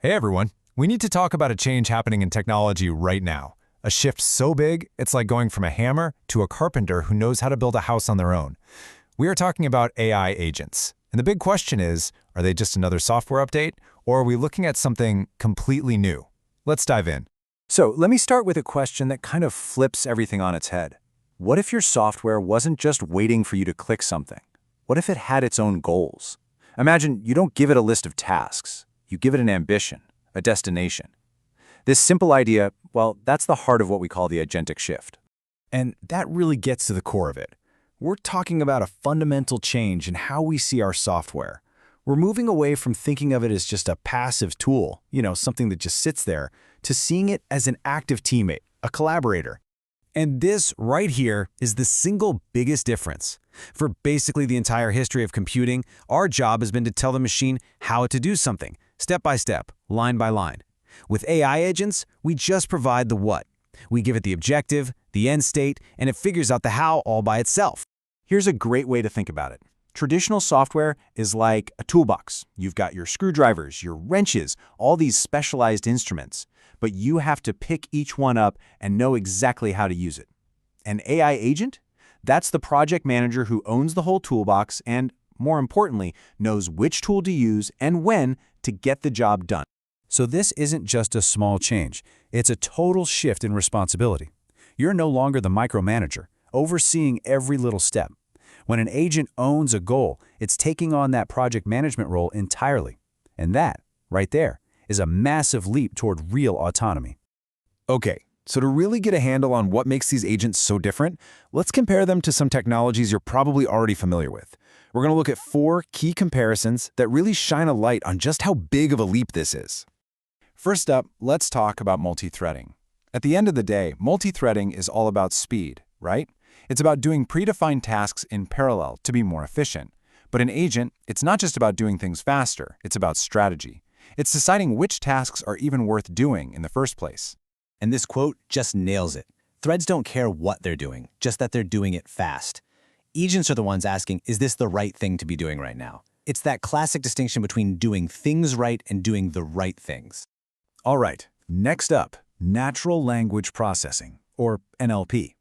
Hey everyone, we need to talk about a change happening in technology right now. A shift so big, it's like going from a hammer to a carpenter who knows how to build a house on their own. We are talking about AI agents. And the big question is, are they just another software update, or are we looking at something completely new? Let's dive in. So let me start with a question that kind of flips everything on its head. What if your software wasn't just waiting for you to click something? What if it had its own goals? Imagine you don't give it a list of tasks. You give it an ambition, a destination. This simple idea, well, that's the heart of what we call the agentic shift. And that really gets to the core of it. We're talking about a fundamental change in how we see our software. We're moving away from thinking of it as just a passive tool, something that just sits there, to seeing it as an active teammate, a collaborator. And this right here is the single biggest difference. For basically the entire history of computing, our job has been to tell the machine how to do something, step by step, line by line. With AI agents, we just provide the what. We give it the objective, the end state, and it figures out the how all by itself. Here's a great way to think about it. Traditional software is like a toolbox. You've got your screwdrivers, your wrenches, all these specialized instruments, but you have to pick each one up and know exactly how to use it. An AI agent? That's the project manager who owns the whole toolbox and, more importantly, knows which tool to use and when to get the job done. So this isn't just a small change. It's a total shift in responsibility. You're no longer the micromanager, overseeing every little step. When an agent owns a goal, it's taking on that project management role entirely. And that, right there, is a massive leap toward real autonomy. Okay, so to really get a handle on what makes these agents so different, let's compare them to some technologies you're probably already familiar with. We're going to look at 4 key comparisons that really shine a light on just how big of a leap this is. First up, let's talk about multi-threading. At the end of the day, multi-threading is all about speed, right? It's about doing predefined tasks in parallel to be more efficient. But in Agent, it's not just about doing things faster, it's about strategy. It's deciding which tasks are even worth doing in the first place. And this quote just nails it. Threads don't care what they're doing, just that they're doing it fast. Agents are the ones asking, is this the right thing to be doing right now? It's that classic distinction between doing things right and doing the right things. All right, next up, natural language processing, or NLP.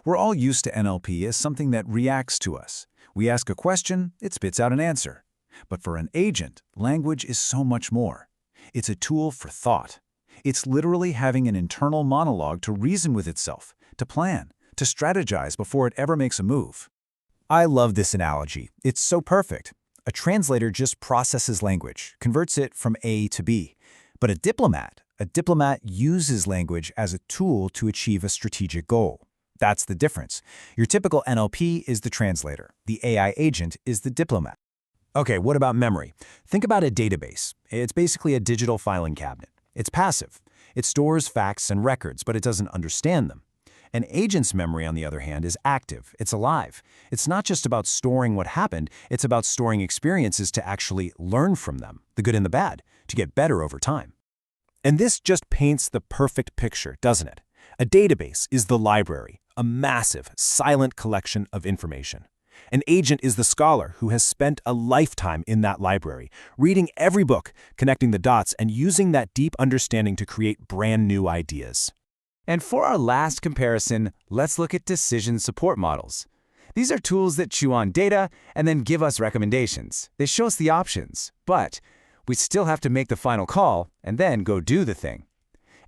We're all used to NLP as something that reacts to us. We ask a question, it spits out an answer. But for an agent, language is so much more. It's a tool for thought. It's literally having an internal monologue to reason with itself, to plan, to strategize before it ever makes a move. I love this analogy. It's so perfect. A translator just processes language, converts it from A to B. But a diplomat uses language as a tool to achieve a strategic goal. That's the difference. Your typical NLP is the translator. The AI agent is the diplomat. Okay, what about memory? Think about a database. It's basically a digital filing cabinet. It's passive. It stores facts and records, but it doesn't understand them. An agent's memory, on the other hand, is active. It's alive. It's not just about storing what happened. It's about storing experiences to actually learn from them, the good and the bad, to get better over time. And this just paints the perfect picture, doesn't it? A database is the library, a massive, silent collection of information. An agent is the scholar who has spent a lifetime in that library, reading every book, connecting the dots, and using that deep understanding to create brand new ideas. And for our last comparison, let's look at decision support models. These are tools that chew on data and then give us recommendations. They show us the options, but we still have to make the final call and then go do the thing.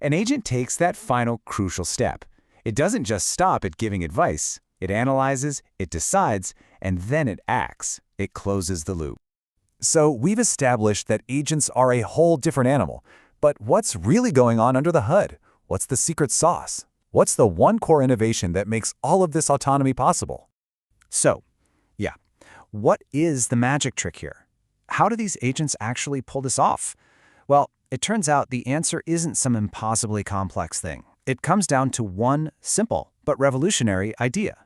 An agent takes that final crucial step. It doesn't just stop at giving advice. It analyzes, it decides, and then it acts. It closes the loop. So we've established that agents are a whole different animal. But what's really going on under the hood? What's the secret sauce? What's the one core innovation that makes all of this autonomy possible? So, what is the magic trick here? How do these agents actually pull this off? Well, it turns out the answer isn't some impossibly complex thing. It comes down to one simple but revolutionary idea.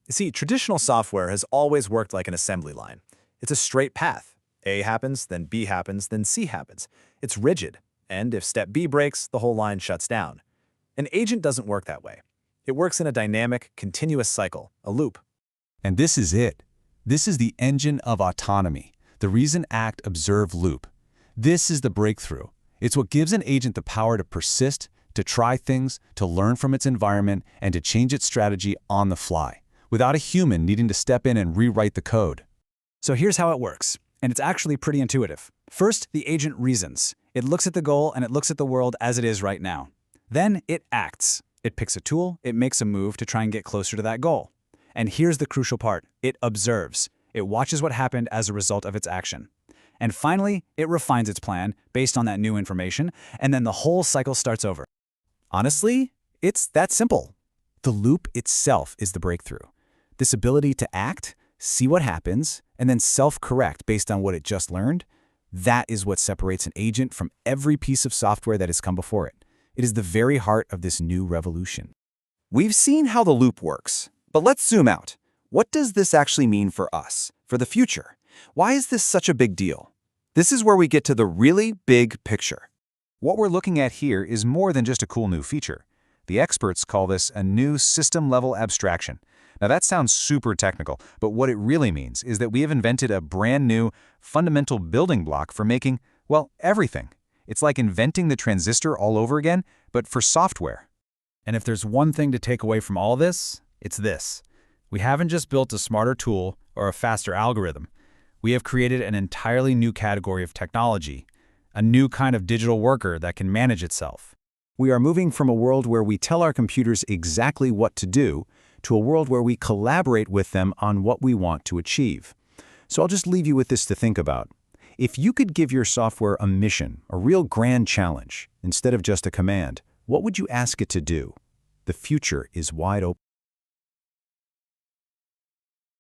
You see, traditional software has always worked like an assembly line. It's a straight path. A happens, then B happens, then C happens. It's rigid, and if step B breaks, the whole line shuts down. An agent doesn't work that way. It works in a dynamic, continuous cycle, a loop. And this is it. This is the engine of autonomy, the reason, act, observe loop. This is the breakthrough. It's what gives an agent the power to persist, to try things, to learn from its environment, and to change its strategy on the fly, without a human needing to step in and rewrite the code. So here's how it works, and it's actually pretty intuitive. First, the agent reasons. It looks at the goal and it looks at the world as it is right now. Then it acts. It picks a tool, it makes a move to try and get closer to that goal. And here's the crucial part. It observes. It watches what happened as a result of its action. And finally, it refines its plan based on that new information, and then the whole cycle starts over. Honestly, it's that simple. The loop itself is the breakthrough. This ability to act, see what happens, and then self-correct based on what it just learned, that is what separates an agent from every piece of software that has come before it. It is the very heart of this new revolution. We've seen how the loop works, but let's zoom out. What does this actually mean for us, for the future? Why is this such a big deal? This is where we get to the really big picture. What we're looking at here is more than just a cool new feature. The experts call this a new system-level abstraction. Now that sounds super technical, but what it really means is that we have invented a brand new, fundamental building block for making, well, everything. It's like inventing the transistor all over again, but for software. And if there's one thing to take away from all this, it's this. We haven't just built a smarter tool or a faster algorithm. We have created an entirely new category of technology, a new kind of digital worker that can manage itself. We are moving from a world where we tell our computers exactly what to do to a world where we collaborate with them on what we want to achieve. So I'll just leave you with this to think about. If you could give your software a mission, a real grand challenge, instead of just a command, what would you ask it to do? The future is wide open.